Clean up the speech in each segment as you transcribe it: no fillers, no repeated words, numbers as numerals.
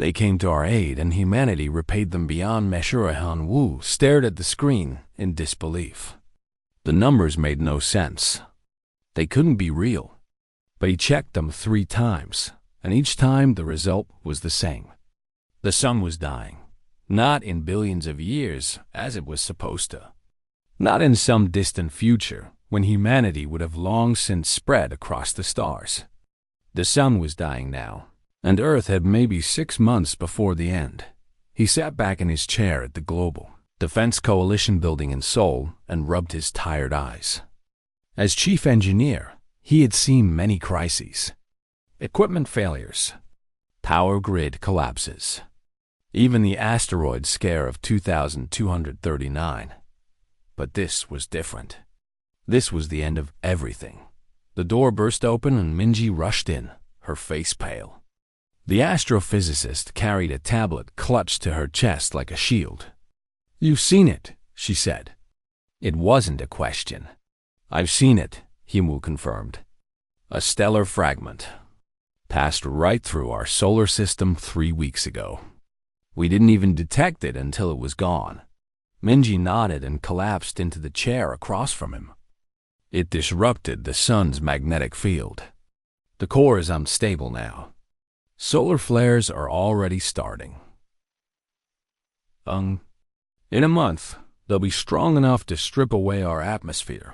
They came to our aid, and humanity repaid them beyond measure. Han Wu stared at the screen in disbelief. The numbers made no sense. They couldn't be real. But he checked them 3 times, and each time the result was the same. The sun was dying, not in billions of years as it was supposed to. Not in some distant future when humanity would have long since spread across the stars. The sun was dying now, and Earth had maybe 6 months before the end. He sat back in his chair at the Global Defense Coalition building in Seoul and rubbed his tired eyes. As chief engineer, he had seen many crises. Equipment failures, power grid collapses, even the asteroid scare of 2239. But this was different. This was the end of everything. The door burst open and Minji rushed in, her face pale. The astrophysicist carried a tablet clutched to her chest like a shield. "You've seen it," she said. It wasn't a question. "I've seen it," Himu confirmed. "A stellar fragment. Passed right through our solar system 3 weeks ago. We didn't even detect it until it was gone." Minji nodded and collapsed into the chair across from him. "It disrupted the sun's magnetic field. The core is unstable now. Solar flares are already starting. In a month, they'll be strong enough to strip away our atmosphere.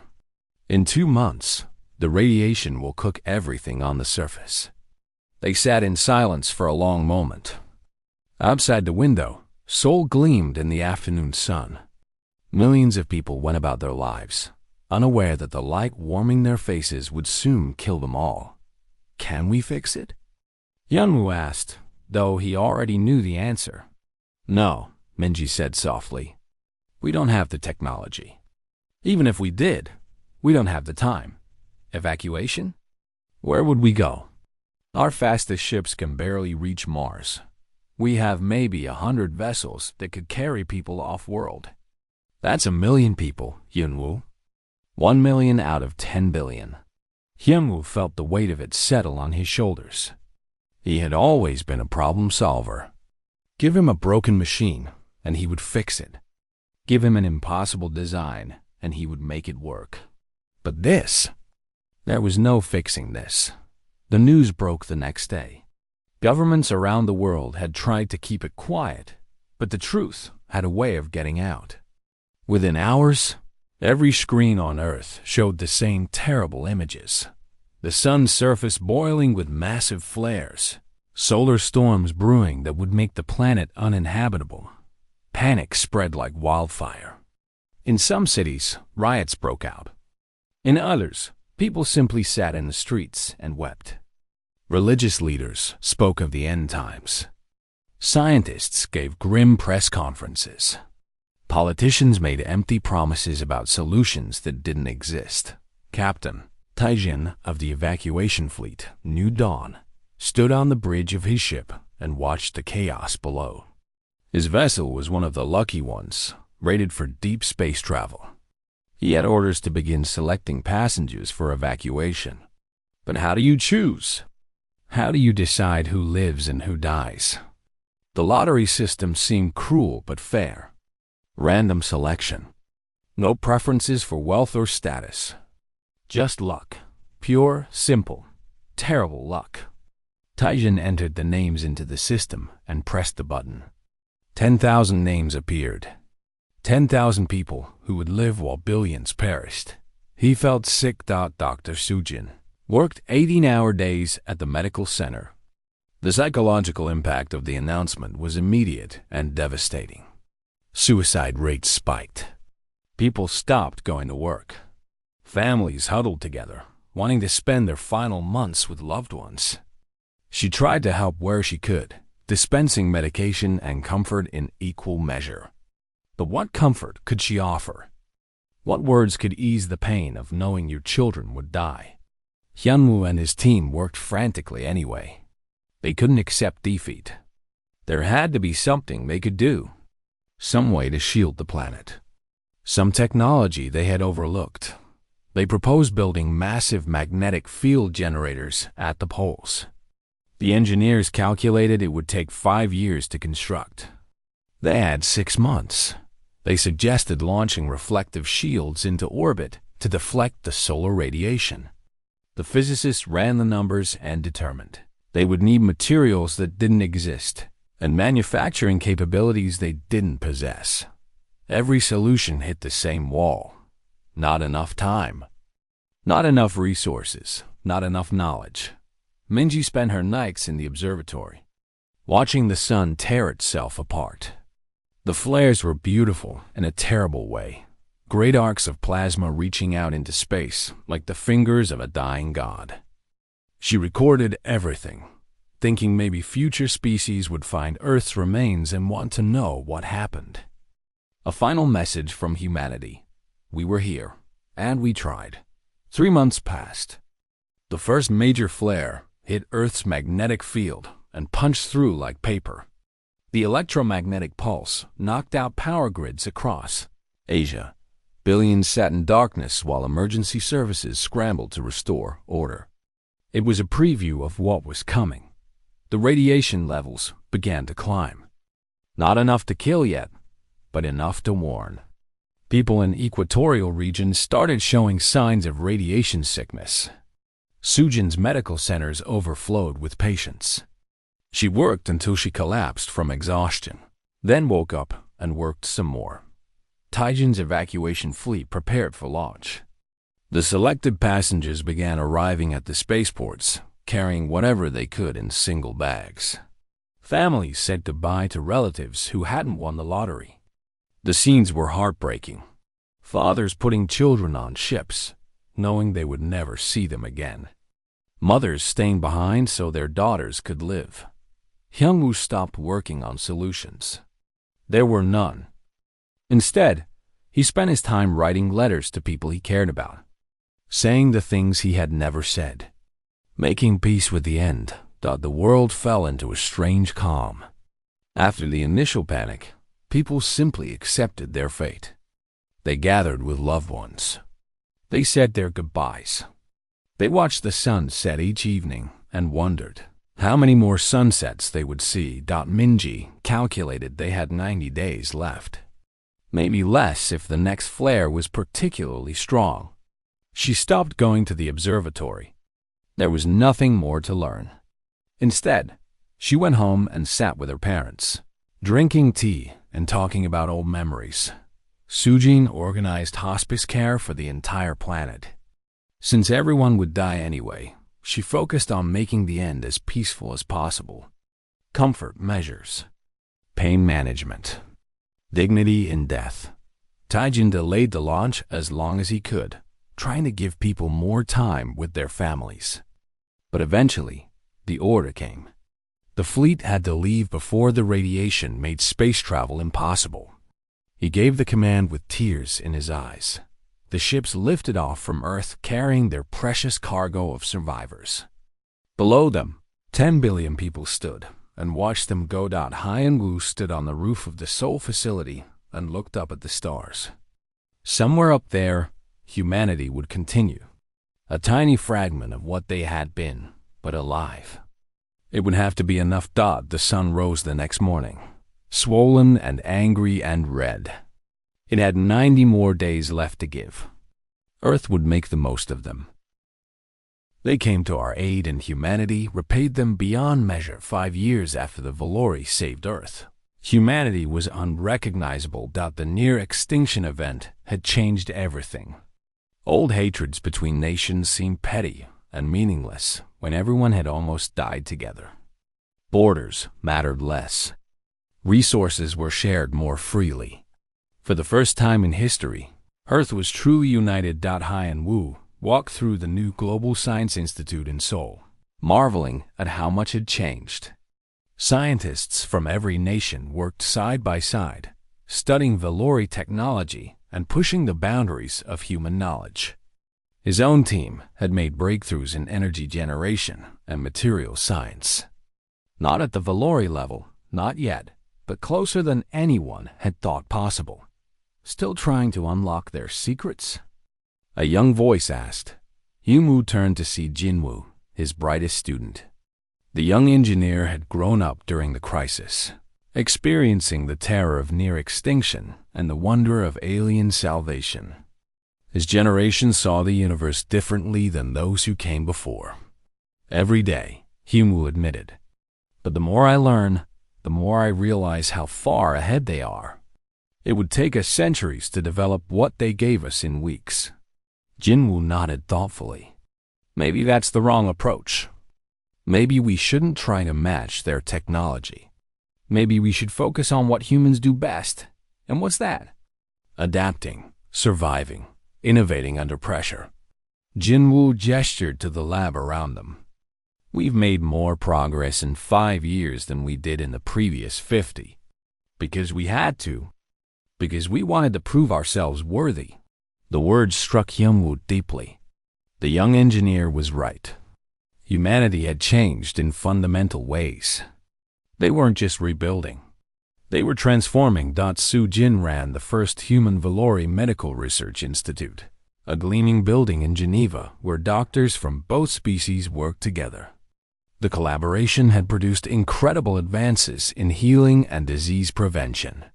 In 2 months, the radiation will cook everything on the surface." They sat in silence for a long moment. Outside the window, Seoul gleamed in the afternoon sun. Millions of people went about their lives, unaware that the light warming their faces would soon kill them all. "Can we fix it?" Hyunwoo asked, though he already knew the answer. "No," Minji said softly. "We don't have the technology. Even if we did, we don't have the time. Evacuation? Where would we go? Our fastest ships can barely reach Mars. We have maybe 100 vessels that could carry people off-world. That's 1 million people, Hyunwoo. 1 million out of 10 billion. Hyunwoo felt the weight of it settle on his shoulders. He had always been a problem solver. Give him a broken machine, and he would fix it. Give him an impossible design, and he would make it work. But this, there was no fixing this. The news broke the next day. Governments around the world had tried to keep it quiet, but the truth had a way of getting out. Within hours, every screen on Earth showed the same terrible images. The sun's surface boiling with massive flares, solar storms brewing that would make the planet uninhabitable. Panic spread like wildfire. In some cities, riots broke out. In others, people simply sat in the streets and wept. Religious leaders spoke of the end times. Scientists gave grim press conferences. Politicians made empty promises about solutions that didn't exist. Captain Taijin of the evacuation fleet, New Dawn, stood on the bridge of his ship and watched the chaos below. His vessel was one of the lucky ones, rated for deep space travel. He had orders to begin selecting passengers for evacuation. But how do you choose? How do you decide who lives and who dies? The lottery system seemed cruel but fair. Random selection. No preferences for wealth or status. Just luck. Pure, simple, terrible luck. Taijin entered the names into the system and pressed the button. 10,000 names appeared. 10,000 people who would live while billions perished. He felt sick. Dr. Sujin worked 18-hour days at the medical center. The psychological impact of the announcement was immediate and devastating. Suicide rates spiked. People stopped going to work. Families huddled together, wanting to spend their final months with loved ones. She tried to help where she could, dispensing medication and comfort in equal measure. But what comfort could she offer? What words could ease the pain of knowing your children would die? Hyunwoo and his team worked frantically anyway. They couldn't accept defeat. There had to be something they could do. Some way to shield the planet. Some technology they had overlooked. They proposed building massive magnetic field generators at the poles. The engineers calculated it would take 5 years to construct. They had 6 months. They suggested launching reflective shields into orbit to deflect the solar radiation. The physicists ran the numbers and determined they would need materials that didn't exist and manufacturing capabilities they didn't possess. Every solution hit the same wall. Not enough time. Not enough resources. Not enough knowledge. Minji spent her nights in the observatory, watching the sun tear itself apart. The flares were beautiful in a terrible way. Great arcs of plasma reaching out into space like the fingers of a dying god. She recorded everything, thinking maybe future species would find Earth's remains and want to know what happened. A final message from humanity. We were here, and we tried. 3 months passed. The first major flare hit Earth's magnetic field and punched through like paper. The electromagnetic pulse knocked out power grids across Asia. Billions sat in darkness while emergency services scrambled to restore order. It was a preview of what was coming. The radiation levels began to climb. Not enough to kill yet, but enough to warn. People in equatorial regions started showing signs of radiation sickness. Sujin's medical centers overflowed with patients. She worked until she collapsed from exhaustion, then woke up and worked some more. Taijin's evacuation fleet prepared for launch. The selected passengers began arriving at the spaceports, carrying whatever they could in single bags. Families said goodbye to relatives who hadn't won the lottery. The scenes were heartbreaking. Fathers putting children on ships, knowing they would never see them again. Mothers staying behind so their daughters could live. Hyungwoo stopped working on solutions. There were none. Instead, he spent his time writing letters to people he cared about, saying the things he had never said. Making peace with the end, the world fell into a strange calm. After the initial panic, people simply accepted their fate. They gathered with loved ones. They said their goodbyes. They watched the sun set each evening and wondered how many more sunsets they would see. Minji calculated they had 90 days left. Maybe less if the next flare was particularly strong. She stopped going to the observatory. There was nothing more to learn. Instead, she went home and sat with her parents, drinking tea and talking about old memories. Sujin organized hospice care for the entire planet. Since everyone would die anyway, she focused on making the end as peaceful as possible. Comfort measures, pain management, dignity in death. Taijin delayed the launch as long as he could, trying to give people more time with their families. But eventually, the order came. The fleet had to leave before the radiation made space travel impossible. He gave the command with tears in his eyes. The ships lifted off from Earth carrying their precious cargo of survivors. Below them, 10 billion people stood and watched them go. Hyunwoo stood on the roof of the Seoul facility and looked up at the stars. Somewhere up there, humanity would continue. A tiny fragment of what they had been, but alive. It would have to be enough. The sun rose the next morning, swollen and angry and red. It had 90 more days left to give. Earth would make the most of them. They came to our aid and humanity repaid them beyond measure 5 years after the Valori saved Earth. Humanity was unrecognizable. The near extinction event had changed everything. Old hatreds between nations seemed petty and meaningless when everyone had almost died together. Borders mattered less. Resources were shared more freely. For the first time in history, Earth was truly united. Hyunwoo walked through the new Global Science Institute in Seoul, marveling at how much had changed. Scientists from every nation worked side by side, studying Valori technology and pushing the boundaries of human knowledge. His own team had made breakthroughs in energy generation and material science. Not at the Valori level, not yet, but closer than anyone had thought possible. Still trying to unlock their secrets? A young voice asked. Hyunwoo turned to see Jinwoo, his brightest student. The young engineer had grown up during the crisis, experiencing the terror of near extinction and the wonder of alien salvation. His generation saw the universe differently than those who came before. Every day, Humu admitted, but the more I learn, the more I realize how far ahead they are. It would take us centuries to develop what they gave us in weeks. Jinwoo nodded thoughtfully. Maybe that's the wrong approach. Maybe we shouldn't try to match their technology. Maybe we should focus on what humans do best. And what's that? Adapting, surviving, innovating under pressure. Jinwoo gestured to the lab around them. We've made more progress in 5 years than we did in the previous 50. Because we had to. Because we wanted to prove ourselves worthy. The words struck Hyungwoo deeply. The young engineer was right. Humanity had changed in fundamental ways. They weren't just rebuilding. They were transforming. Su Jin ran the first human Valori Medical Research Institute, a gleaming building in Geneva where doctors from both species worked together. The collaboration had produced incredible advances in healing and disease prevention.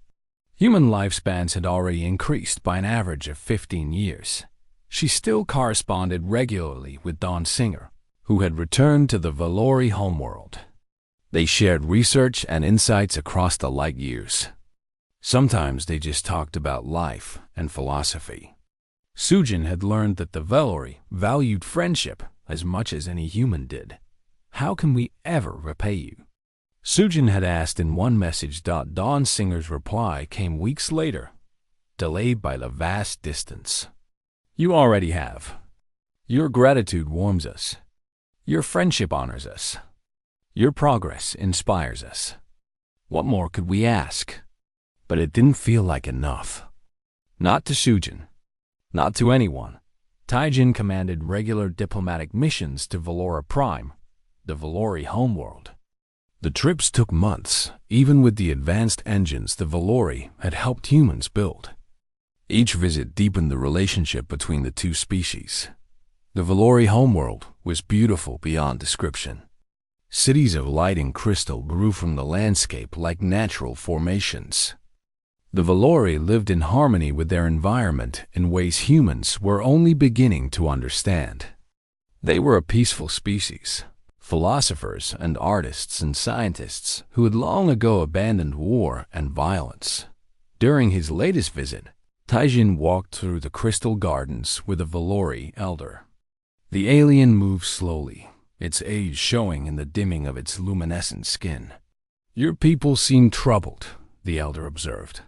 Human lifespans had already increased by an average of 15 years. She still corresponded regularly with Dawn Singer, who had returned to the Valori homeworld. They shared research and insights across the light years. Sometimes they just talked about life and philosophy. Sujin had learned that the Valori valued friendship as much as any human did. How can we ever repay you? Sujin had asked in one message. Dawn Singer's reply came weeks later, delayed by the vast distance. You already have. Your gratitude warms us. Your friendship honors us. Your progress inspires us. What more could we ask? But it didn't feel like enough. Not to Sujin. Not to anyone. Taijin commanded regular diplomatic missions to Valora Prime, the Valori homeworld. The trips took months, even with the advanced engines the Valori had helped humans build. Each visit deepened the relationship between the two species. The Valori homeworld was beautiful beyond description. Cities of light and crystal grew from the landscape like natural formations. The Valori lived in harmony with their environment in ways humans were only beginning to understand. They were a peaceful species, philosophers and artists and scientists who had long ago abandoned war and violence. During his latest visit, Taijin walked through the crystal gardens with a Valori elder. The alien moved slowly, its age showing in the dimming of its luminescent skin. Your people seem troubled, the elder observed.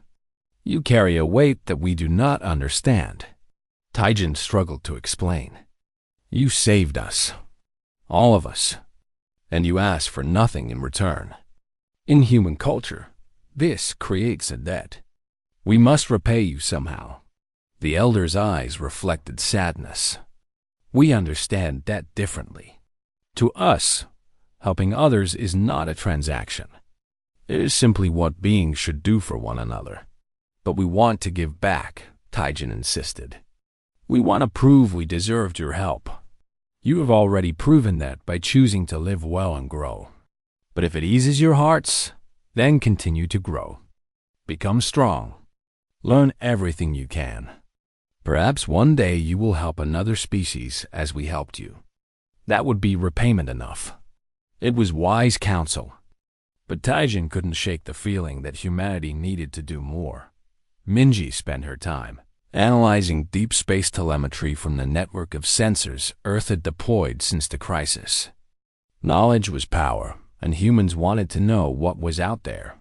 You carry a weight that we do not understand. Taijin struggled to explain. You saved us. All of us. And you asked for nothing in return. In human culture, this creates a debt. We must repay you somehow. The elder's eyes reflected sadness. We understand debt differently. To us, helping others is not a transaction. It is simply what beings should do for one another. But we want to give back, Taijin insisted. We want to prove we deserved your help. You have already proven that by choosing to live well and grow. But if it eases your hearts, then continue to grow. Become strong. Learn everything you can. Perhaps one day you will help another species as we helped you. That would be repayment enough. It was wise counsel. But Taijin couldn't shake the feeling that humanity needed to do more. Minji spent her time analyzing deep space telemetry from the network of sensors Earth had deployed since the crisis. Knowledge was power, and humans wanted to know what was out there.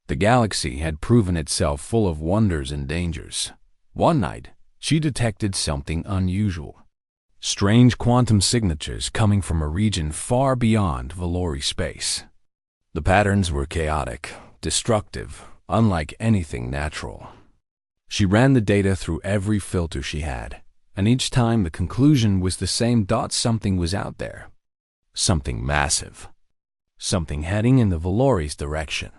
The galaxy had proven itself full of wonders and dangers. One night, she detected something unusual. Strange quantum signatures coming from a region far beyond Valori space. The patterns were chaotic, destructive, unlike anything natural. She ran the data through every filter she had, and each time the conclusion was the same. Something was out there. Something massive. Something heading in the Valori's direction.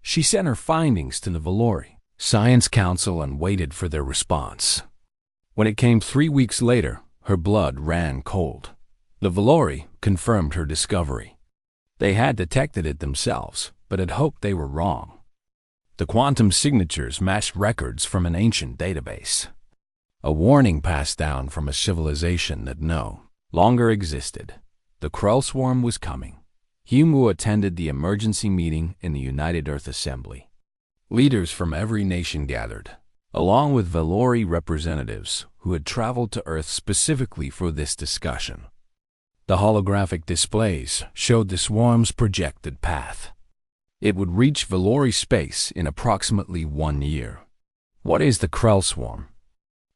She sent her findings to the Valori Science Council and waited for their response. When it came 3 weeks later, her blood ran cold. The Valori confirmed her discovery. They had detected it themselves, but had hoped they were wrong. The quantum signatures matched records from an ancient database. A warning passed down from a civilization that no longer existed. The Krell swarm was coming. Humu attended the emergency meeting in the United Earth Assembly. Leaders from every nation gathered, along with Valori representatives who had traveled to Earth specifically for this discussion. The holographic displays showed the swarm's projected path. It would reach Valori space in approximately 1 year. What is the Krell swarm?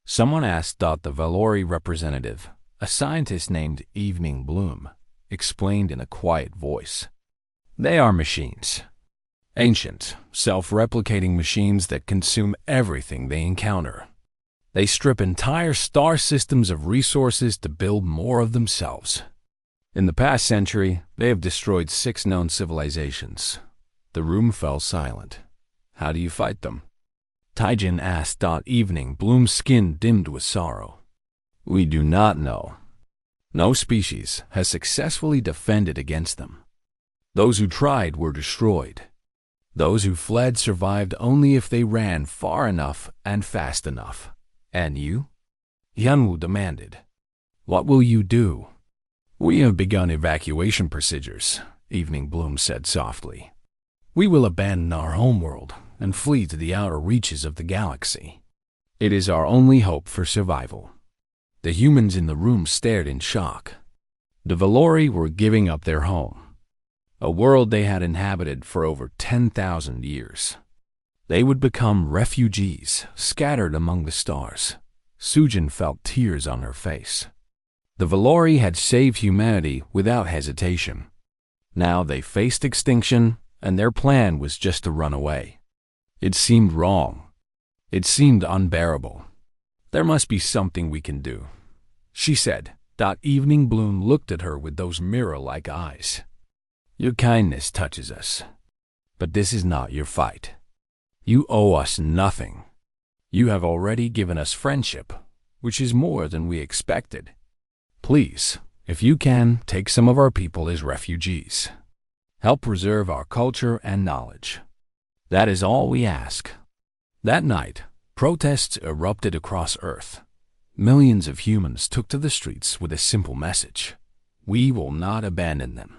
Someone asked. The Valori representative, a scientist named Evening Bloom, explained in a quiet voice. They are machines. Ancient, self-replicating machines that consume everything they encounter. They strip entire star systems of resources to build more of themselves. In the past century, they have destroyed 6 known civilizations. The room fell silent. How do you fight them? Taijin asked. Evening Bloom's skin dimmed with sorrow. We do not know. No species has successfully defended against them. Those who tried were destroyed. Those who fled survived only if they ran far enough and fast enough. And you? Hyunwoo demanded. What will you do? We have begun evacuation procedures, Evening Bloom said softly. We will abandon our homeworld and flee to the outer reaches of the galaxy. It is our only hope for survival. The humans in the room stared in shock. The Valori were giving up their home, a world they had inhabited for over 10,000 years. They would become refugees, scattered among the stars. Sujin felt tears on her face. The Valori had saved humanity without hesitation. Now they faced extinction, and their plan was just to run away. It seemed wrong. It seemed unbearable. There must be something we can do, she said. Evening Bloom looked at her with those mirror-like eyes. Your kindness touches us, but this is not your fight. You owe us nothing. You have already given us friendship, which is more than we expected. Please, if you can, take some of our people as refugees. Help preserve our culture and knowledge. That is all we ask. That night, protests erupted across Earth. Millions of humans took to the streets with a simple message. We will not abandon them.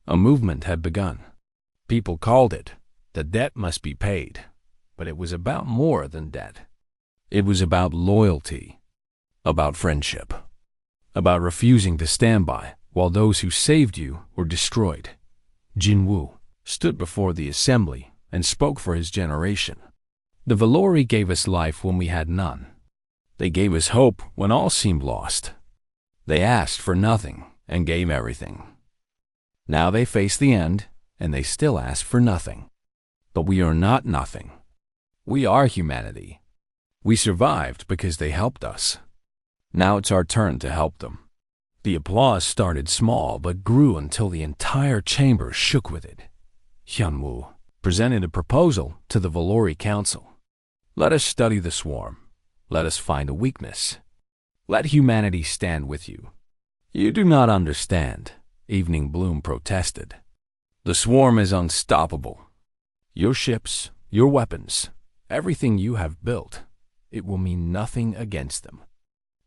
A movement had begun. People called it, the debt must be paid. But it was about more than debt. It was about loyalty, about friendship, about refusing to stand by while those who saved you were destroyed. Jinwoo stood before the assembly and spoke for his generation. The Valori gave us life when we had none. They gave us hope when all seemed lost. They asked for nothing and gave everything. Now they face the end, and they still ask for nothing. But we are not nothing. We are humanity. We survived because they helped us. Now it's our turn to help them. The applause started small but grew until the entire chamber shook with it. Hyunwoo presented a proposal to the Valori Council. Let us study the swarm. Let us find a weakness. Let humanity stand with you. You do not understand, Evening Bloom protested. The swarm is unstoppable. Your ships, your weapons, everything you have built, it will mean nothing against them.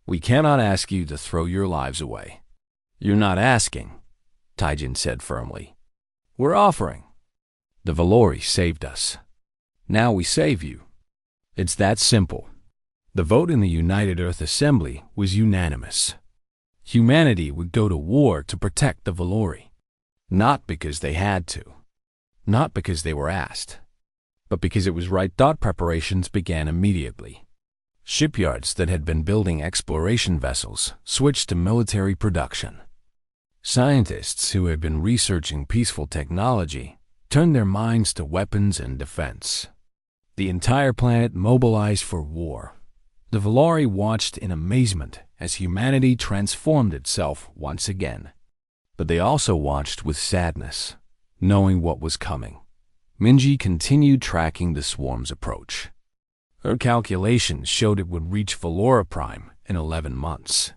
We cannot ask you to throw your lives away. You're not asking, Taijin said firmly. We're offering. The Valori saved us. Now we save you. It's that simple. The vote in the United Earth Assembly was unanimous. Humanity would go to war to protect the Valori. Not because they had to. Not because they were asked. But because it was right. Preparations began immediately. Shipyards that had been building exploration vessels switched to military production. Scientists who had been researching peaceful technology turned their minds to weapons and defense. The entire planet mobilized for war. The Valori watched in amazement as humanity transformed itself once again. But they also watched with sadness, knowing what was coming. Minji continued tracking the swarm's approach. Her calculations showed it would reach Valora Prime in 11 months.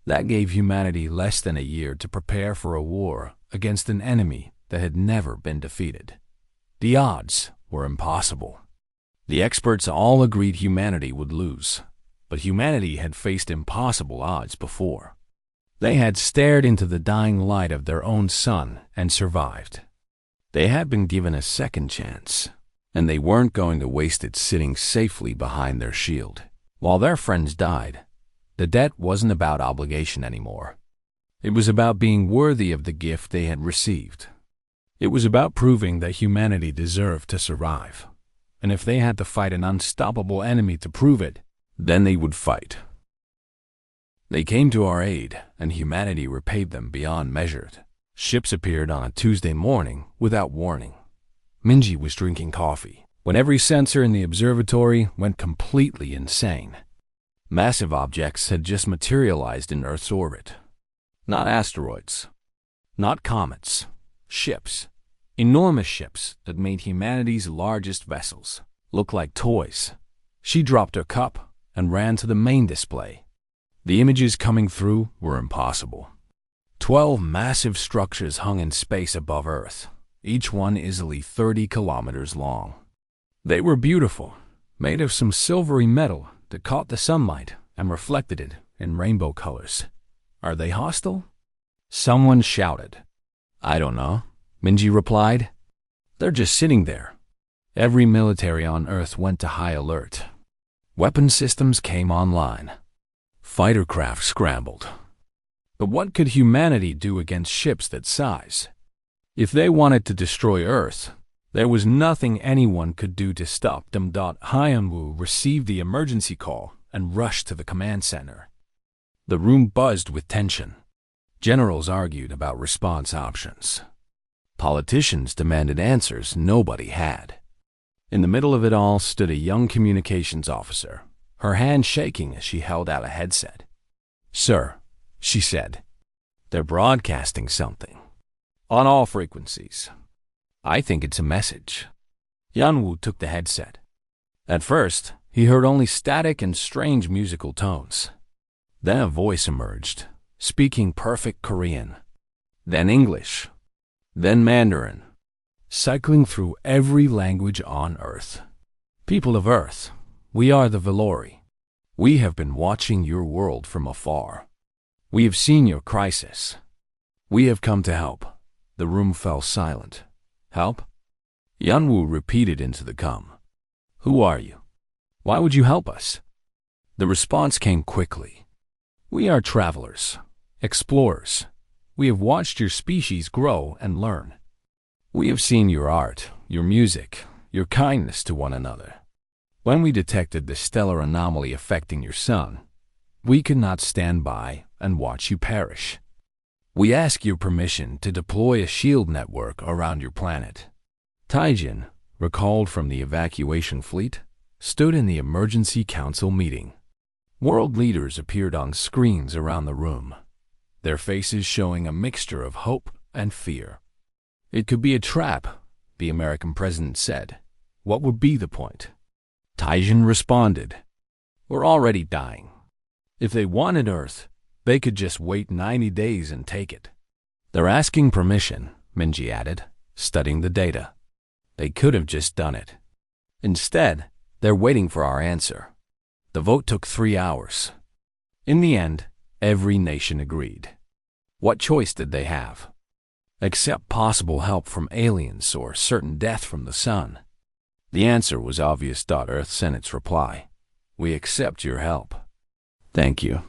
That gave humanity less than a year to prepare for a war against an enemy that had never been defeated. The odds were impossible. The experts all agreed humanity would lose, but humanity had faced impossible odds before. They had stared into the dying light of their own sun and survived. They had been given a second chance, and they weren't going to waste it sitting safely behind their shield. While their friends died, the debt wasn't about obligation anymore. It was about being worthy of the gift they had received. It was about proving that humanity deserved to survive, and if they had to fight an unstoppable enemy to prove it, then they would fight. They came to our aid, and humanity repaid them beyond measure. Ships appeared on a Tuesday morning without warning. Minji was drinking coffee when every sensor in the observatory went completely insane. Massive objects had just materialized in Earth's orbit. Not asteroids, not comets, ships. Enormous ships that made humanity's largest vessels look like toys. She dropped her cup and ran to the main display. The images coming through were impossible. 12 massive structures hung in space above Earth, each one easily 30 kilometers long. They were beautiful, made of some silvery metal that caught the sunlight and reflected it in rainbow colors. Are they hostile? Someone shouted. I don't know, Minji replied. They're just sitting there. Every military on Earth went to high alert. Weapon systems came online. Fighter craft scrambled. But what could humanity do against ships that size? If they wanted to destroy Earth, there was nothing anyone could do to stop them. Hyunwoo received the emergency call and rushed to the command center. The room buzzed with tension. Generals argued about response options. Politicians demanded answers nobody had. In the middle of it all stood a young communications officer, her hand shaking as she held out a headset. Sir, she said, they're broadcasting something. On all frequencies. I think it's a message. Yanwoo took the headset. At first, he heard only static and strange musical tones. Then a voice emerged, speaking perfect Korean, then English, then Mandarin, cycling through every language on Earth. People of Earth, we are the Valori. We have been watching your world from afar. We have seen your crisis. We have come to help. The room fell silent. Help? Yanwoo repeated into the comm. Who are you? Why would you help us? The response came quickly. We are travelers, explorers. We have watched your species grow and learn. We have seen your art, your music, your kindness to one another. When we detected the stellar anomaly affecting your sun, we could not stand by and watch you perish. We ask your permission to deploy a shield network around your planet. Taijin, recalled from the evacuation fleet, stood in the emergency council meeting. World leaders appeared on screens around the room, their faces showing a mixture of hope and fear. It could be a trap, the American president said. What would be the point? Taijin responded, we're already dying. If they wanted Earth, they could just wait 90 days and take it. They're asking permission, Minji added, studying the data. They could have just done it. Instead, they're waiting for our answer. The vote took 3 hours. In the end, every nation agreed. What choice did they have? Accept possible help from aliens or certain death from the sun. The answer was obvious. Earth sent its reply. We accept your help. Thank you.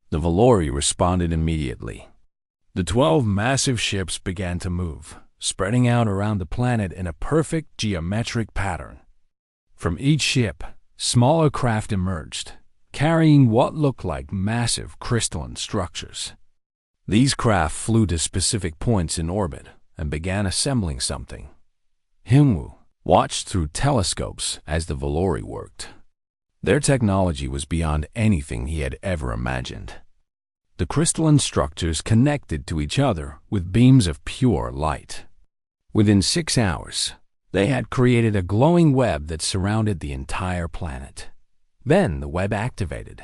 The Valori responded immediately. The 12 massive ships began to move, spreading out around the planet in a perfect geometric pattern. From each ship, smaller craft emerged, carrying what looked like massive crystalline structures. These craft flew to specific points in orbit and began assembling something. Hyunwoo watched through telescopes as the Valori worked. Their technology was beyond anything he had ever imagined. The crystalline structures connected to each other with beams of pure light. Within 6 hours, they had created a glowing web that surrounded the entire planet. Then the web activated.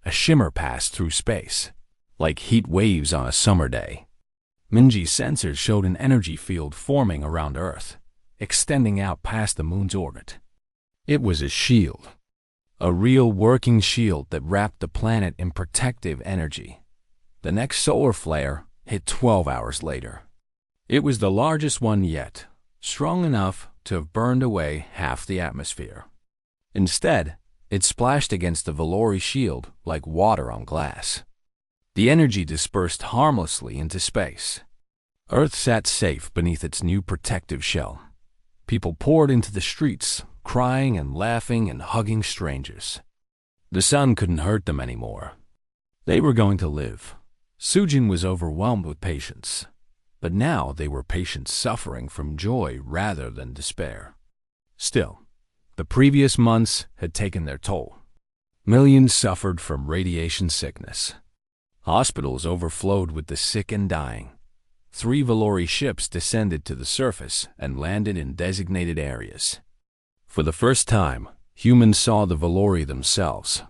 A shimmer passed through space, like heat waves on a summer day. Minji's sensors showed an energy field forming around Earth, extending out past the moon's orbit. It was a shield, a real working shield that wrapped the planet in protective energy. The next solar flare hit 12 hours later. It was the largest one yet, strong enough to have burned away half the atmosphere. Instead, it splashed against the Valori shield like water on glass. The energy dispersed harmlessly into space. Earth sat safe beneath its new protective shell. People poured into the streets, crying and laughing and hugging strangers. The sun couldn't hurt them anymore. They were going to live. Sujin was overwhelmed with patience, but now they were patients suffering from joy rather than despair. Still, the previous months had taken their toll. Millions suffered from radiation sickness. Hospitals overflowed with the sick and dying. 3 Valori ships descended to the surface and landed in designated areas. For the first time, humans saw the Valori themselves.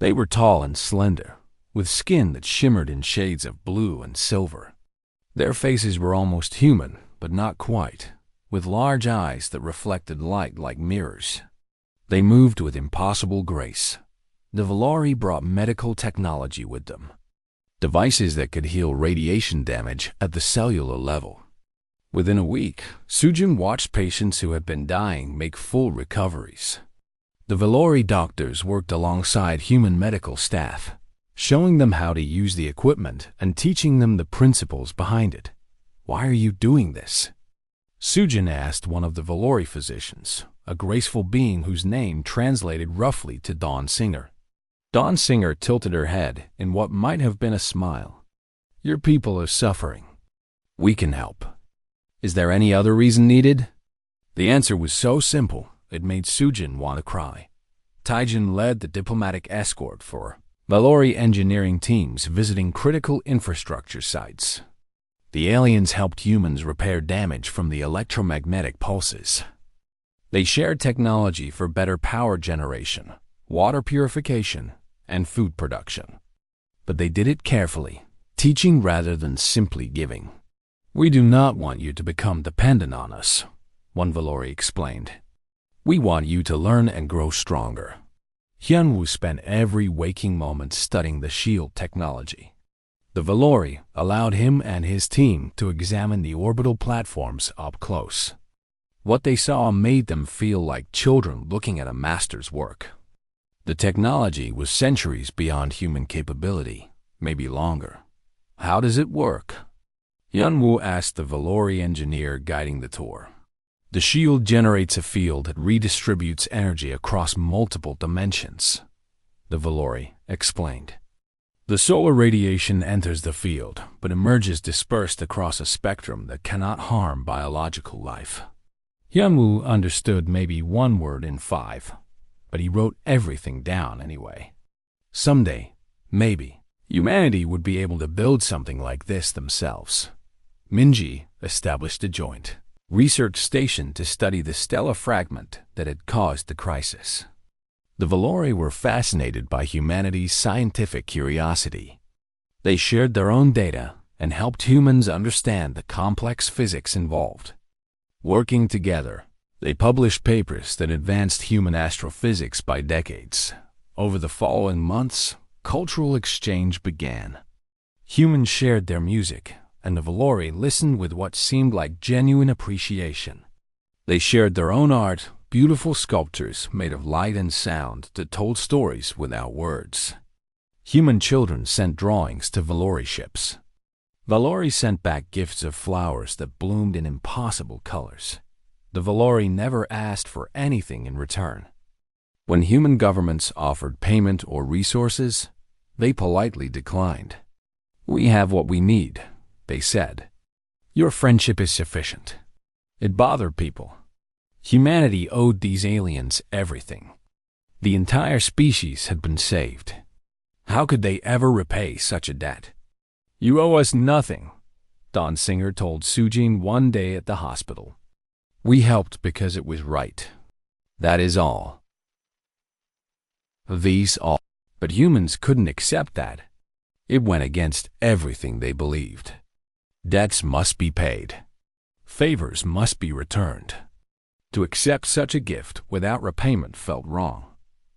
They were tall and slender, with skin that shimmered in shades of blue and silver. Their faces were almost human, but not quite, with large eyes that reflected light like mirrors. They moved with impossible grace. The Valori brought medical technology with them. Devices that could heal radiation damage at the cellular level. Within a week, Sujin watched patients who had been dying make full recoveries. The Valori doctors worked alongside human medical staff, showing them how to use the equipment and teaching them the principles behind it. "Why are you doing this?" Sujin asked one of the Valori physicians, a graceful being whose name translated roughly to Dawn Singer. Dawn Singer tilted her head in what might have been a smile. "Your people are suffering. We can help. Is there any other reason needed?" The answer was so simple, it made Sujin want to cry. Taijin led the diplomatic escort for Valori engineering teams visiting critical infrastructure sites. The aliens helped humans repair damage from the electromagnetic pulses. They shared technology for better power generation, water purification, and food production. But they did it carefully, teaching rather than simply giving. "We do not want you to become dependent on us," one Valori explained. "We want you to learn and grow stronger." Hyunwoo spent every waking moment studying the shield technology. The Valori allowed him and his team to examine the orbital platforms up close. What they saw made them feel like children looking at a master's work. The technology was centuries beyond human capability, maybe longer. "How does it work?" Hyunwoo asked the Valori engineer guiding the tour. "The shield generates a field that redistributes energy across multiple dimensions," the Valori explained. "The solar radiation enters the field, but emerges dispersed across a spectrum that cannot harm biological life." Hyunwoo understood maybe one word in 5, but he wrote everything down anyway. Someday, maybe, humanity would be able to build something like this themselves. Minji established a joint research station to study the stellar fragment that had caused the crisis. The Valori were fascinated by humanity's scientific curiosity. They shared their own data and helped humans understand the complex physics involved. Working together, they published papers that advanced human astrophysics by decades. Over the following months, cultural exchange began. Humans shared their music, and the Valori listened with what seemed like genuine appreciation. They shared their own art, beautiful sculptures made of light and sound that told stories without words. Human children sent drawings to Valori ships. Valori sent back gifts of flowers that bloomed in impossible colors. The Valori never asked for anything in return. When human governments offered payment or resources, they politely declined. "We have what we need," they said. "Your friendship is sufficient." It bothered people. Humanity owed these aliens everything. The entire species had been saved. How could they ever repay such a debt? "You owe us nothing," Dawn Singer told Sujin one day at the hospital. "We helped because it was right. That is all." But humans couldn't accept that. It went against everything they believed. Debts must be paid. Favors must be returned. To accept such a gift without repayment felt wrong.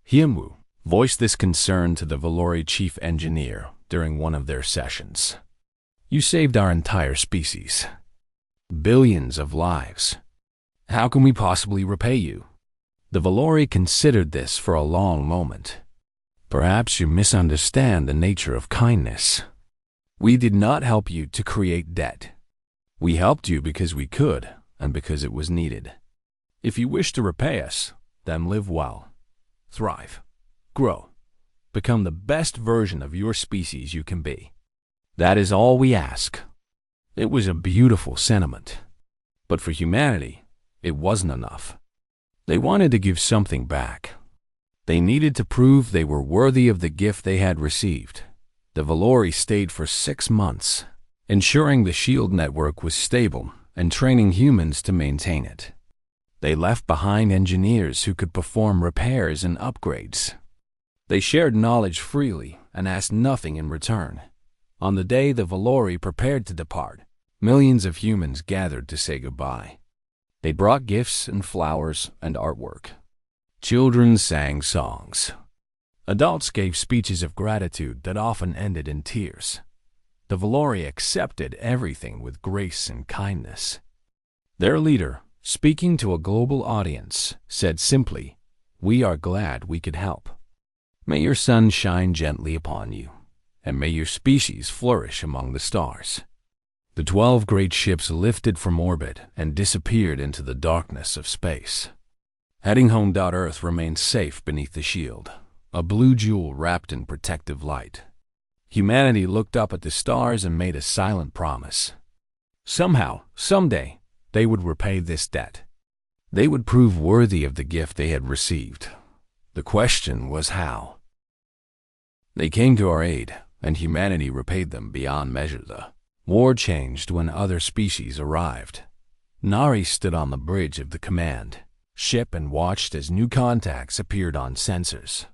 Hyunwoo voiced this concern to the Valori chief engineer during one of their sessions. You saved our entire species. Billions of lives. How can we possibly repay you? The Valori considered this for a long moment. Perhaps you misunderstand the nature of kindness. We did not help you to create debt. We helped you because we could and because it was needed. If you wish to repay us, then live well, thrive, grow, become the best version of your species you can be. That is all we ask. It was a beautiful sentiment. But for humanity, it wasn't enough. They wanted to give something back. They needed to prove they were worthy of the gift they had received. The Valori stayed for 6 months, ensuring the shield network was stable and training humans to maintain it. They left behind engineers who could perform repairs and upgrades. They shared knowledge freely and asked nothing in return. On the day the Valori prepared to depart, millions of humans gathered to say goodbye. They brought gifts and flowers and artwork. Children sang songs. Adults gave speeches of gratitude that often ended in tears. The Valori accepted everything with grace and kindness. Their leader, speaking to a global audience, said simply, "We are glad we could help. May your sun shine gently upon you, and may your species flourish among the stars." The 12 great ships lifted from orbit and disappeared into the darkness of space. Heading home, Earth remained safe beneath the shield, a blue jewel wrapped in protective light. Humanity looked up at the stars and made a silent promise. Somehow, someday, they would repay this debt. They would prove worthy of the gift they had received. The question was how. They came to our aid, and humanity repaid them beyond measure. The war changed when other species arrived. Nari stood on the bridge of the command ship and watched as new contacts appeared on sensors.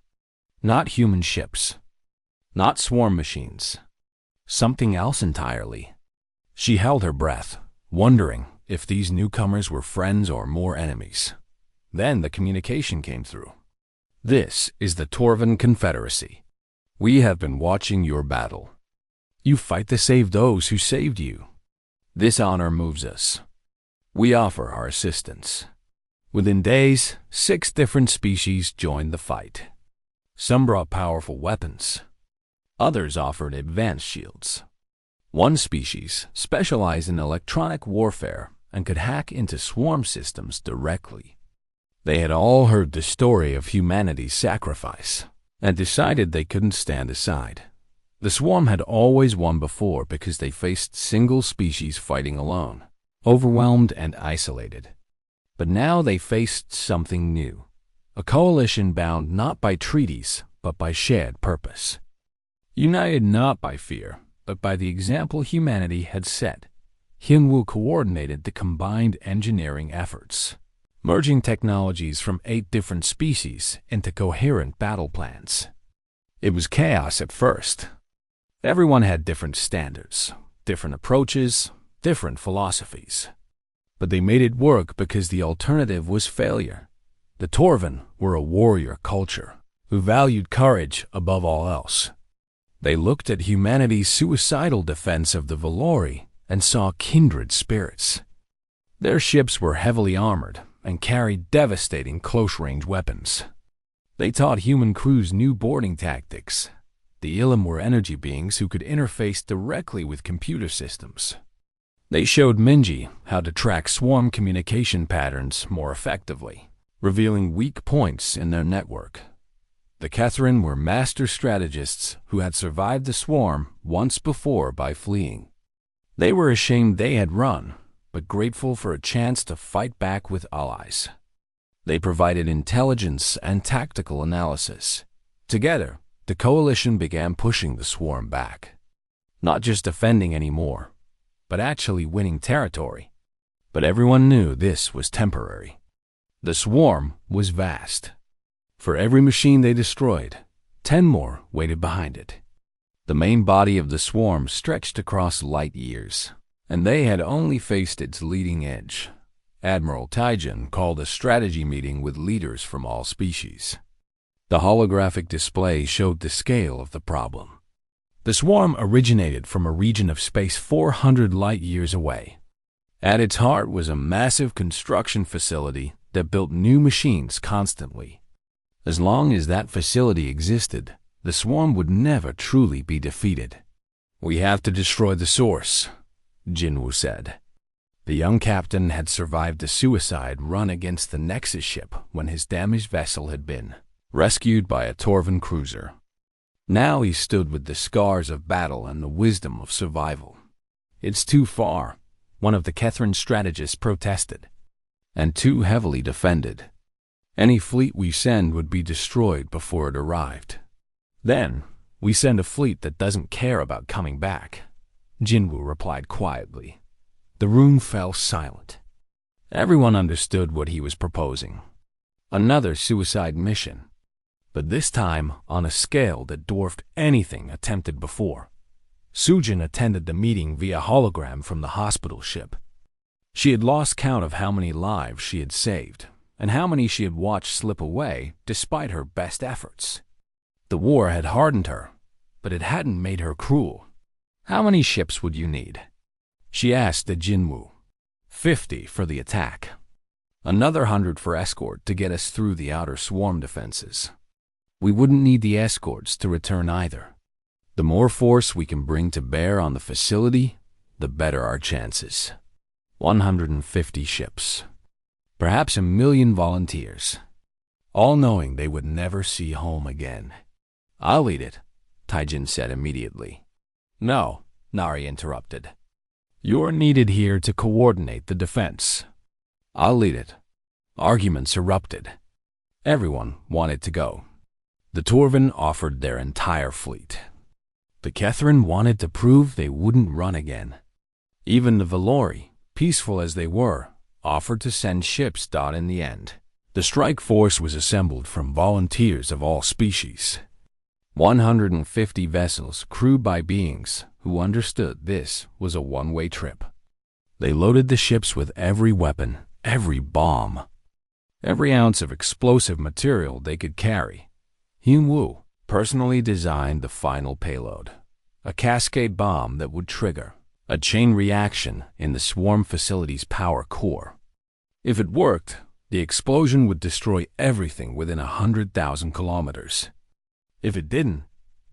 Not human ships. Not swarm machines. Something else entirely. She held her breath, wondering if these newcomers were friends or more enemies. Then the communication came through. "This is the Torvan Confederacy. We have been watching your battle. You fight to save those who saved you. This honor moves us. We offer our assistance." Within days, 6 different species joined the fight. Some brought powerful weapons. Others offered advanced shields. One species specialized in electronic warfare and could hack into swarm systems directly. They had all heard the story of humanity's sacrifice and decided they couldn't stand aside. The swarm had always won before because they faced single species fighting alone, overwhelmed and isolated. But now they faced something new, a coalition bound not by treaties but by shared purpose. United not by fear, but by the example humanity had set, Hyunwoo coordinated the combined engineering efforts, merging technologies from 8 different species into coherent battle plans. It was chaos at first. Everyone had different standards, different approaches, different philosophies. But they made it work because the alternative was failure. The Torvan were a warrior culture who valued courage above all else. They looked at humanity's suicidal defense of the Valori and saw kindred spirits. Their ships were heavily armored and carried devastating close-range weapons. They taught human crews new boarding tactics. The Ilum were energy beings who could interface directly with computer systems. They showed Minji how to track swarm communication patterns more effectively, revealing weak points in their network. The Catherine were master strategists who had survived the swarm once before by fleeing. They were ashamed they had run, but grateful for a chance to fight back with allies. They provided intelligence and tactical analysis. Together, the coalition began pushing the swarm back. Not just defending anymore, but actually winning territory. But everyone knew this was temporary. The swarm was vast. For every machine they destroyed, 10 more waited behind it. The main body of the swarm stretched across light years, and they had only faced its leading edge. Admiral Taijin called a strategy meeting with leaders from all species. The holographic display showed the scale of the problem. The swarm originated from a region of space 400 light-years away. At its heart was a massive construction facility that built new machines constantly. As long as that facility existed, the swarm would never truly be defeated. "We have to destroy the source," Jinwoo said. The young captain had survived a suicide run against the Nexus ship when his damaged vessel had been rescued by a Torvan cruiser. Now he stood with the scars of battle and the wisdom of survival. "It's too far," one of the Kethran strategists protested, "and too heavily defended. Any fleet we send would be destroyed before it arrived." "Then we send a fleet that doesn't care about coming back," Jinwoo replied quietly. The room fell silent. Everyone understood what he was proposing. Another suicide mission, but this time on a scale that dwarfed anything attempted before. Sujin attended the meeting via hologram from the hospital ship. She had lost count of how many lives she had saved, and how many she had watched slip away despite her best efforts. The war had hardened her, but it hadn't made her cruel. "How many ships would you need?" she asked the Jinwoo. 50 for the attack. Another 100 for escort to get us through the outer swarm defenses. We wouldn't need the escorts to return either. The more force we can bring to bear on the facility, the better our chances. 150 ships. Perhaps 1,000,000 volunteers, all knowing they would never see home again. "I'll lead it," Taijin said immediately. "No," Nari interrupted. "You're needed here to coordinate the defense." "I'll lead it." Arguments erupted. Everyone wanted to go. The Torvan offered their entire fleet. The Kethran wanted to prove they wouldn't run again. Even the Valori, peaceful as they were, offered to send ships. In the end, the strike force was assembled from volunteers of all species. 150 vessels crewed by beings who understood this was a one-way trip. They loaded the ships with every weapon, every bomb, every ounce of explosive material they could carry. Hyun-woo personally designed the final payload, a cascade bomb that would trigger a chain reaction in the swarm facility's power core. If it worked, the explosion would destroy everything within 100,000 kilometers. If it didn't,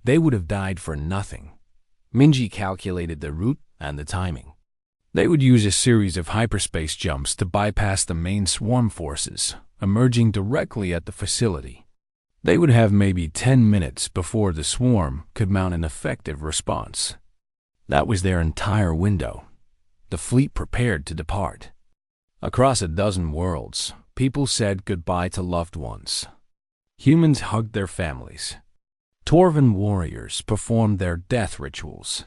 they would have died for nothing. Minji calculated the route and the timing. They would use a series of hyperspace jumps to bypass the main swarm forces, emerging directly at the facility. They would have maybe 10 minutes before the swarm could mount an effective response. That was their entire window. The fleet prepared to depart. Across a dozen worlds, people said goodbye to loved ones. Humans hugged their families. Torvan warriors performed their death rituals.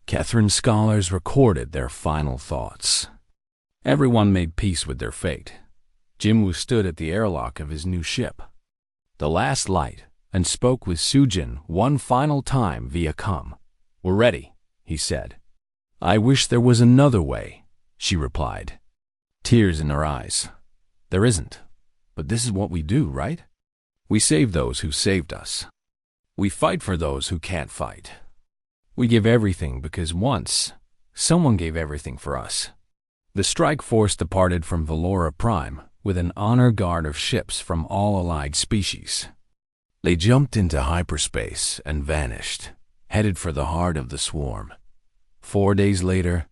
Kethran scholars recorded their final thoughts. Everyone made peace with their fate. Jinwoo stood at the airlock of his new ship, the last light, and spoke with Sujin one final time via comm. "We're ready," he said. "I wish there was another way," she replied, tears in her eyes. "There isn't, but this is what we do, right? We save those who saved us. We fight for those who can't fight. We give everything because once, someone gave everything for us." The strike force departed from Valora Prime with an honor guard of ships from all allied species. They jumped into hyperspace and vanished, headed for the heart of the swarm. 4 days later,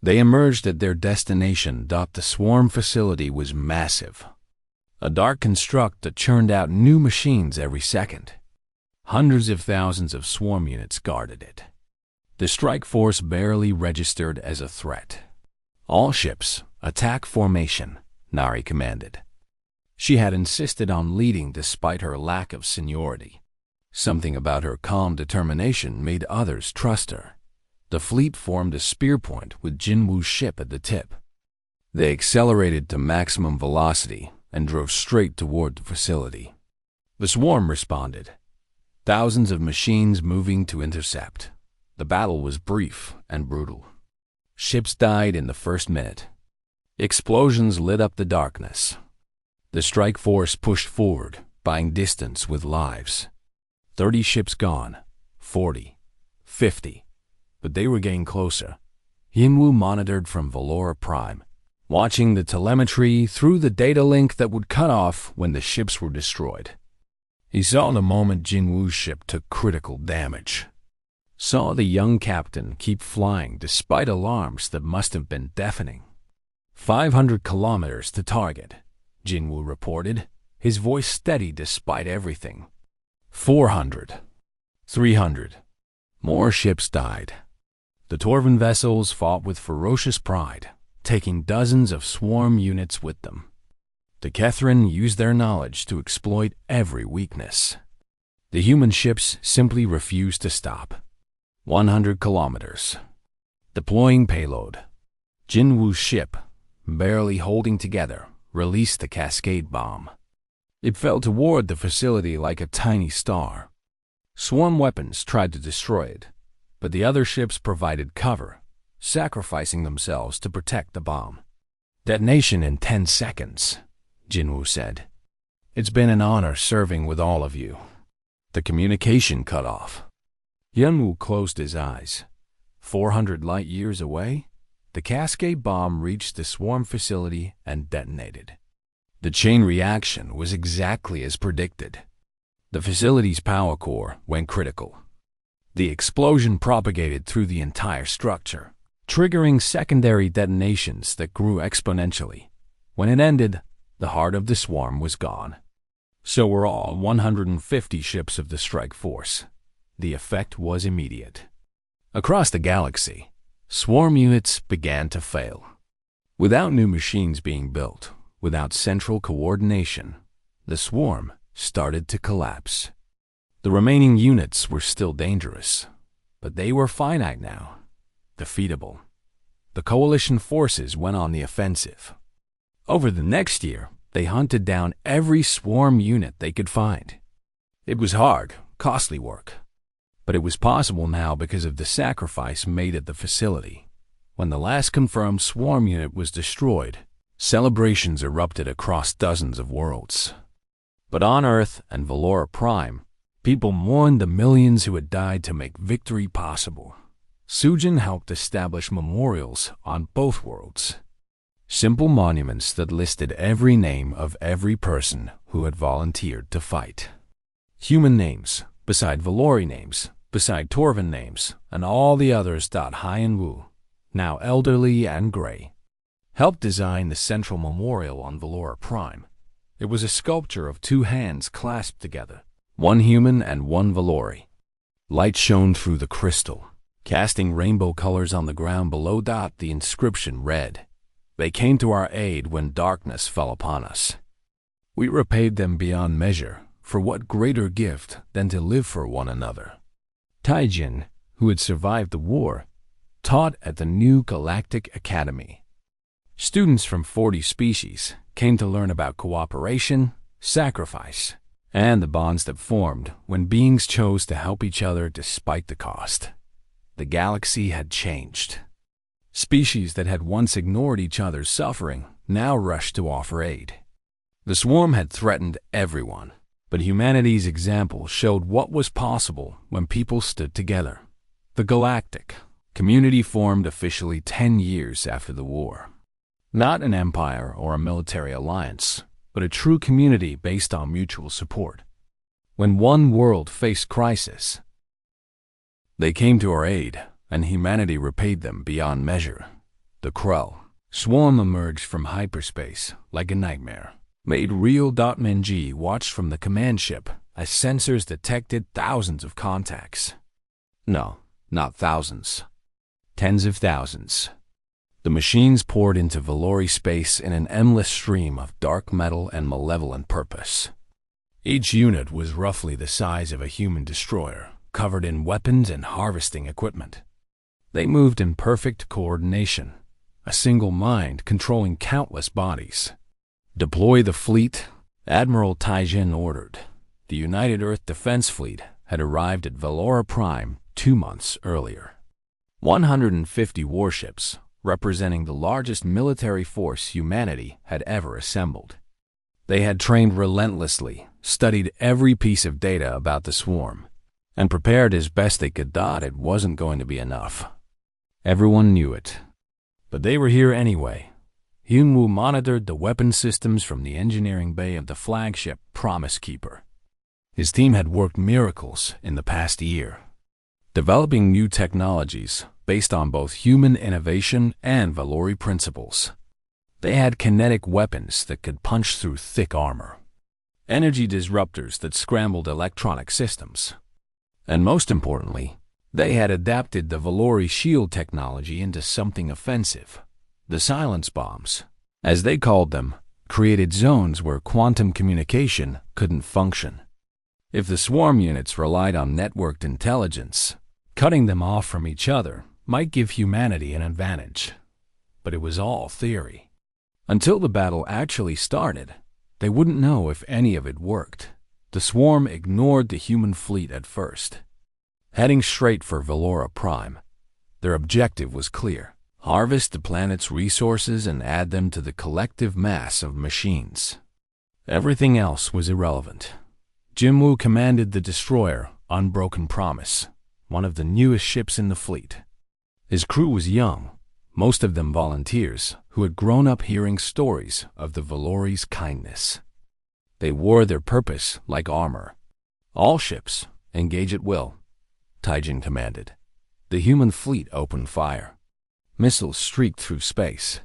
they emerged at their destination. The swarm facility was massive, a dark construct that churned out new machines every second. Hundreds of thousands of swarm units guarded it. The strike force barely registered as a threat. "All ships, attack formation," Nari commanded. She had insisted on leading despite her lack of seniority. Something about her calm determination made others trust her. The fleet formed a spear point with Jinwoo's ship at the tip. They accelerated to maximum velocity and drove straight toward the facility. The swarm responded. Thousands of machines moving to intercept. The battle was brief and brutal. Ships died in the first minute. Explosions lit up the darkness. The strike force pushed forward, buying distance with lives. 30 ships gone, 40, 50. But they were getting closer. Yinwu monitored from Valora Prime, watching the telemetry through the data link that would cut off when the ships were destroyed. He saw the moment Jinwu's ship took critical damage. Saw the young captain keep flying despite alarms that must have been deafening. 500 kilometers to target, Jinwu reported, his voice steady despite everything. 400. 300. More ships died. The Torvan vessels fought with ferocious pride, taking dozens of swarm units with them. The Kethrin used their knowledge to exploit every weakness. The human ships simply refused to stop. 100 kilometers. Deploying payload. Jinwu's ship, barely holding together, released the cascade bomb. It fell toward the facility like a tiny star. Swarm weapons tried to destroy it, but the other ships provided cover, sacrificing themselves to protect the bomb. Detonation in 10 seconds, Jinwu said. It's been an honor serving with all of you. The communication cut off. Yunwu closed his eyes. 400 light years away, the cascade bomb reached the swarm facility and detonated. The chain reaction was exactly as predicted. The facility's power core went critical. The explosion propagated through the entire structure, triggering secondary detonations that grew exponentially. When it ended, the heart of the swarm was gone. So were all 150 ships of the strike force. The effect was immediate. Across the galaxy, swarm units began to fail. Without new machines being built, without central coordination, the swarm started to collapse. The remaining units were still dangerous, but they were finite now, defeatable. The coalition forces went on the offensive. Over the next year, they hunted down every swarm unit they could find. It was hard, costly work, but it was possible now because of the sacrifice made at the facility. When the last confirmed swarm unit was destroyed, celebrations erupted across dozens of worlds. But on Earth and Valora Prime, people mourned the millions who had died to make victory possible. Sujin helped establish memorials on both worlds. Simple monuments that listed every name of every person who had volunteered to fight. Human names, beside Valori names, beside Torvan names, and all the others. Haiyan Wu, now elderly and gray, helped design the central memorial on Valora Prime. It was a sculpture of two hands clasped together, one human and one Valori. Light shone through the crystal, casting rainbow colors on the ground below. The inscription read, "They came to our aid when darkness fell upon us. We repaid them beyond measure, for what greater gift than to live for one another." Taijin, who had survived the war, taught at the new Galactic Academy. Students from 40 species came to learn about cooperation, sacrifice, and the bonds that formed when beings chose to help each other despite the cost. The galaxy had changed. Species that had once ignored each other's suffering now rushed to offer aid. The swarm had threatened everyone, but humanity's example showed what was possible when people stood together. The Galactic community formed officially 10 years after the war. Not an empire or a military alliance, but a true community based on mutual support. When one world faced crisis, they came to our aid, and humanity repaid them beyond measure. The Krell swarm emerged from hyperspace like a nightmare, made real. Menji watched from the command ship as sensors detected thousands of contacts. No, not thousands. Tens of thousands. The machines poured into Valori space in an endless stream of dark metal and malevolent purpose. Each unit was roughly the size of a human destroyer, covered in weapons and harvesting equipment. They moved in perfect coordination, a single mind controlling countless bodies. "Deploy the fleet," Admiral Taijin ordered. The United Earth Defense Fleet had arrived at Valora Prime 2 months earlier. 150 warships, representing the largest military force humanity had ever assembled. They had trained relentlessly, studied every piece of data about the swarm, and prepared as best they could. It wasn't going to be enough. Everyone knew it. But they were here anyway. Hyunwoo monitored the weapon systems from the engineering bay of the flagship Promise Keeper. His team had worked miracles in the past year, developing new technologies based on both human innovation and Valori principles. They had kinetic weapons that could punch through thick armor, energy disruptors that scrambled electronic systems, and most importantly, they had adapted the Valori shield technology into something offensive. The silence bombs, as they called them, created zones where quantum communication couldn't function. If the swarm units relied on networked intelligence, cutting them off from each other might give humanity an advantage. But it was all theory. Until the battle actually started, they wouldn't know if any of it worked. The swarm ignored the human fleet at first, heading straight for Valora Prime. Their objective was clear: harvest the planet's resources and add them to the collective mass of machines. Everything else was irrelevant. Jinwoo commanded the destroyer Unbroken Promise, one of the newest ships in the fleet. His crew was young, most of them volunteers who had grown up hearing stories of the Valori's kindness. They wore their purpose like armor. All ships, engage at will, Taijin commanded. The human fleet opened fire. Missiles streaked through space.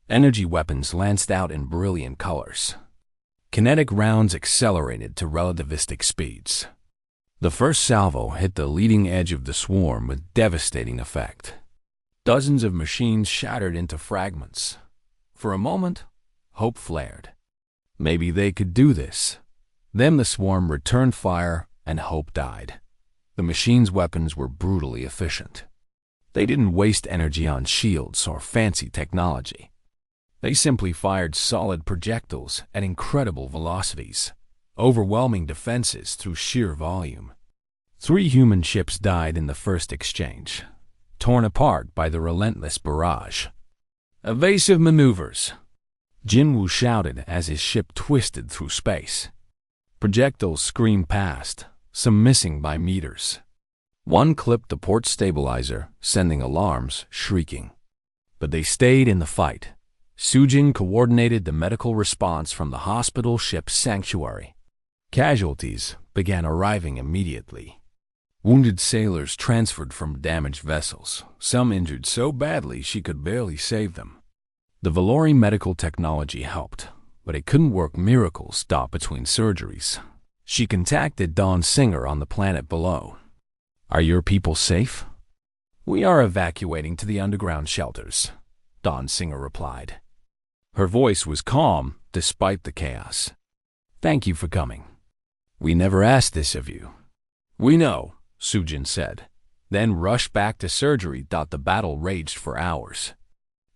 Energy weapons lanced out in brilliant colors. Kinetic rounds accelerated to relativistic speeds. The first salvo hit the leading edge of the swarm with devastating effect. Dozens of machines shattered into fragments. For a moment, hope flared. Maybe they could do this. Then the swarm returned fire and hope died. The machines' weapons were brutally efficient. They didn't waste energy on shields or fancy technology. They simply fired solid projectiles at incredible velocities, overwhelming defenses through sheer volume. 3 human ships died in the first exchange, torn apart by the relentless barrage. Evasive maneuvers, Jinwoo shouted as his ship twisted through space. Projectiles screamed past, some missing by meters. One clipped the port stabilizer, sending alarms shrieking. But they stayed in the fight. Sujin coordinated the medical response from the hospital ship's sanctuary. Casualties began arriving immediately. Wounded sailors transferred from damaged vessels, some injured so badly she could barely save them. The Valori medical technology helped, but it couldn't work miracles between surgeries. She contacted Dawn Singer on the planet below. "Are your people safe?" "We are evacuating to the underground shelters," Dawn Singer replied. Her voice was calm despite the chaos. "Thank you for coming. We never asked this of you." "We know," Sujin said, then rushed back to surgery. The battle raged for hours.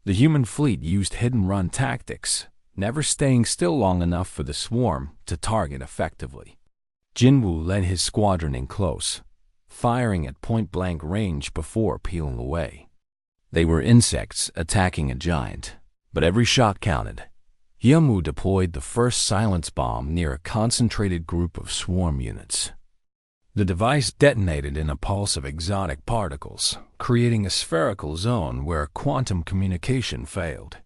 The human fleet used hit-and-run tactics, never staying still long enough for the swarm to target effectively. Jinwoo led his squadron in close, firing at point-blank range before peeling away. They were insects attacking a giant, but every shot counted. Hyunwoo deployed the first silence bomb near a concentrated group of swarm units. The device detonated in a pulse of exotic particles, creating a spherical zone where quantum communication failed.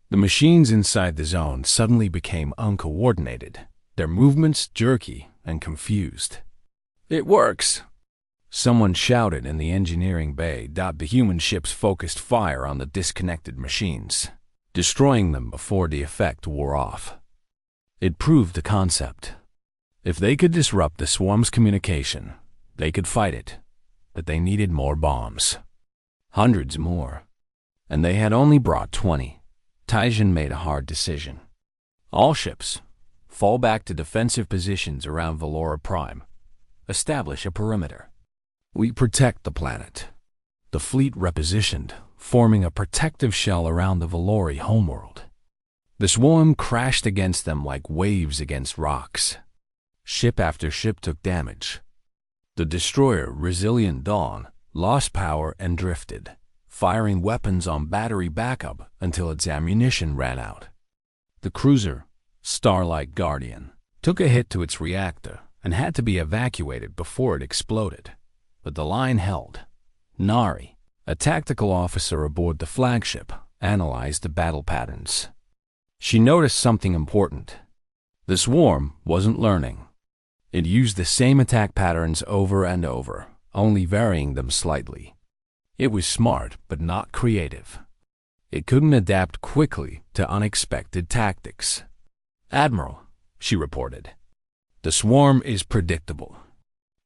The machines inside the zone suddenly became uncoordinated, their movements jerky and confused. "It works!" Someone shouted in the engineering bay. The human ships focused fire on the disconnected machines, destroying them before the effect wore off. It proved the concept. If they could disrupt the swarm's communication, they could fight it, but they needed more bombs. Hundreds more. And they had only brought 20. Taijin made a hard decision. All ships, fall back to defensive positions around Valora Prime. Establish a perimeter. We protect the planet. The fleet repositioned, forming a protective shell around the Valori homeworld. The swarm crashed against them like waves against rocks. Ship after ship took damage. The destroyer, Resilient Dawn, lost power and drifted, firing weapons on battery backup until its ammunition ran out. The cruiser, Starlight Guardian, took a hit to its reactor and had to be evacuated before it exploded. But the line held. Nari, a tactical officer aboard the flagship, analyzed the battle patterns. She noticed something important. The swarm wasn't learning. It used the same attack patterns over and over, only varying them slightly. It was smart, but not creative. It couldn't adapt quickly to unexpected tactics. "Admiral," she reported, "the swarm is predictable.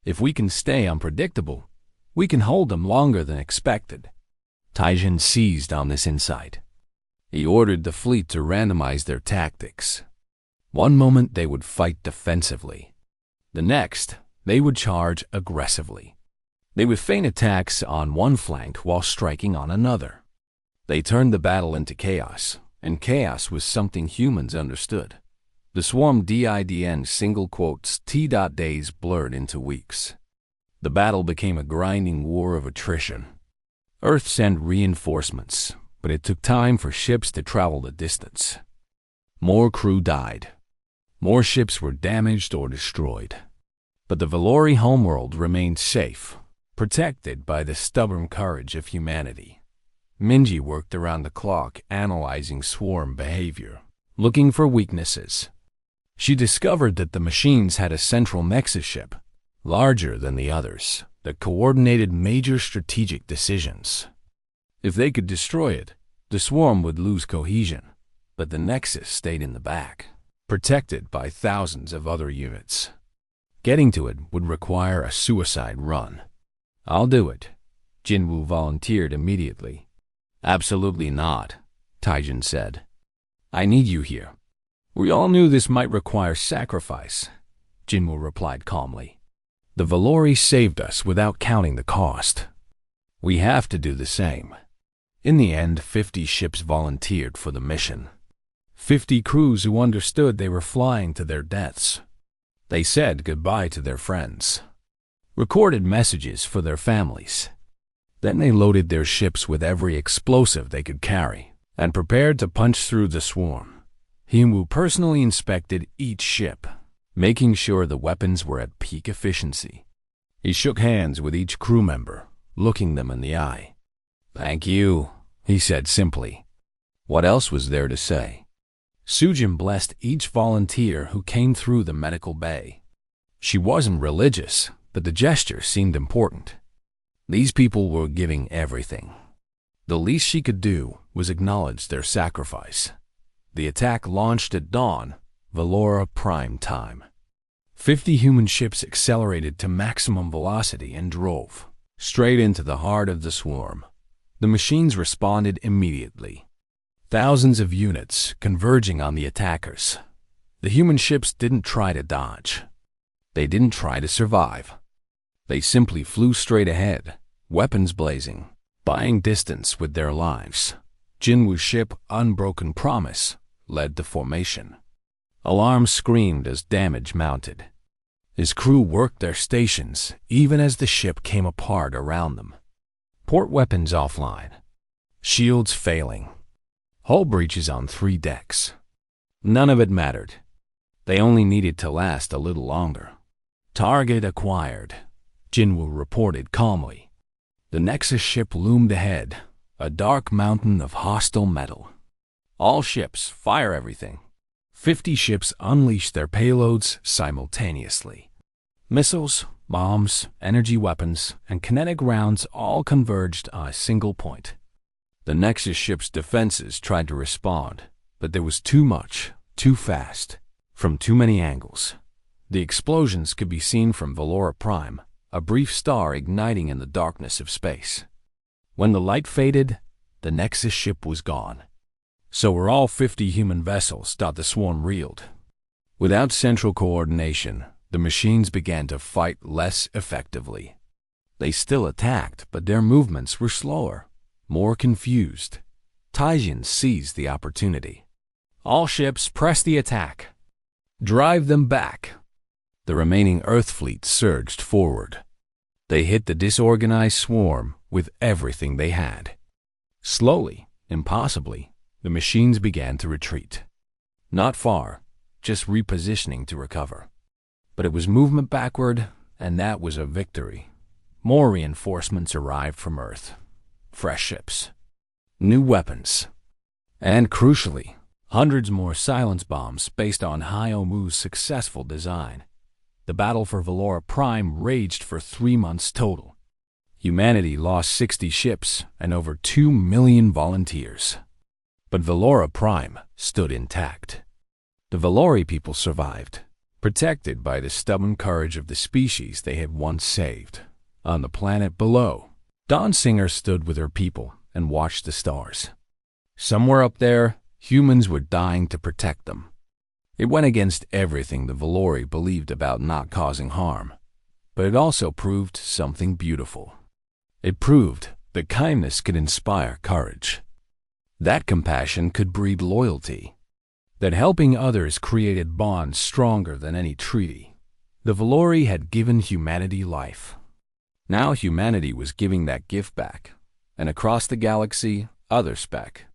If we can stay unpredictable, we can hold them longer than expected." Taijin seized on this insight. He ordered the fleet to randomize their tactics. One moment they would fight defensively. The next, they would charge aggressively. They would feign attacks on one flank while striking on another. They turned the battle into chaos, and chaos was something humans understood. The swarm DIDN single quotes T.days blurred into weeks. The battle became a grinding war of attrition. Earth sent reinforcements, but it took time for ships to travel the distance. More crew died. More ships were damaged or destroyed. But the Valori homeworld remained safe, protected by the stubborn courage of humanity. Minji worked around the clock analyzing swarm behavior, looking for weaknesses. She discovered that the machines had a central nexus ship, larger than the others, that coordinated major strategic decisions. If they could destroy it, the swarm would lose cohesion, but the nexus stayed in the back, protected by thousands of other units. Getting to it would require a suicide run. "I'll do it," Jinwoo volunteered immediately. "Absolutely not," Taijin said. "I need you here." "We all knew this might require sacrifice," Jinwoo replied calmly. "The Valori saved us without counting the cost. We have to do the same." In the end, 50 ships volunteered for the mission. 50 crews who understood they were flying to their deaths. They said goodbye to their friends, recorded messages for their families. Then they loaded their ships with every explosive they could carry and prepared to punch through the swarm. Hinwoo personally inspected each ship, making sure the weapons were at peak efficiency. He shook hands with each crew member, looking them in the eye. "Thank you," he said simply. What else was there to say? Sujin blessed each volunteer who came through the medical bay. She wasn't religious, but the gesture seemed important. These people were giving everything. The least she could do was acknowledge their sacrifice. The attack launched at dawn, Valora prime time. 50 human ships accelerated to maximum velocity and drove straight into the heart of the swarm. The machines responded immediately. Thousands of units converging on the attackers. The human ships didn't try to dodge. They didn't try to survive. They simply flew straight ahead, weapons blazing, buying distance with their lives. Jinwoo's ship, Unbroken Promise, led the formation. Alarms screamed as damage mounted. His crew worked their stations even as the ship came apart around them. Port weapons offline. Shields failing. Hull breaches on 3 decks. None of it mattered. They only needed to last a little longer. "Target acquired," Jinwoo reported calmly. The Nexus ship loomed ahead, a dark mountain of hostile metal. "All ships, fire everything." 50 ships unleashed their payloads simultaneously. Missiles, bombs, energy weapons, and kinetic rounds all converged on a single point. The Nexus ship's defenses tried to respond, but there was too much, too fast, from too many angles. The explosions could be seen from Valora Prime, a brief star igniting in the darkness of space. When the light faded, the Nexus ship was gone. So were all 50 human vessels, the swarm reeled. Without central coordination, the machines began to fight less effectively. They still attacked, but their movements were slower, more confused. Taijin seized the opportunity. "All ships, press the attack. Drive them back." The remaining Earth fleet surged forward. They hit the disorganized swarm with everything they had. Slowly, impossibly, the machines began to retreat. Not far, just repositioning to recover. But it was movement backward, and that was a victory. More reinforcements arrived from Earth. Fresh ships. New weapons. And crucially, hundreds more silence bombs based on Hyomu's successful design. The battle for Valora Prime raged for 3 months total. Humanity lost 60 ships and over 2 million volunteers. But Valora Prime stood intact. The Valori people survived, protected by the stubborn courage of the species they had once saved. On the planet below, Dawn Singer stood with her people and watched the stars. Somewhere up there, humans were dying to protect them. It went against everything the Valori believed about not causing harm, but it also proved something beautiful. It proved that kindness could inspire courage, that compassion could breed loyalty, that helping others created bonds stronger than any treaty. The Valori had given humanity life. Now humanity was giving that gift back, and across the galaxy, other spec,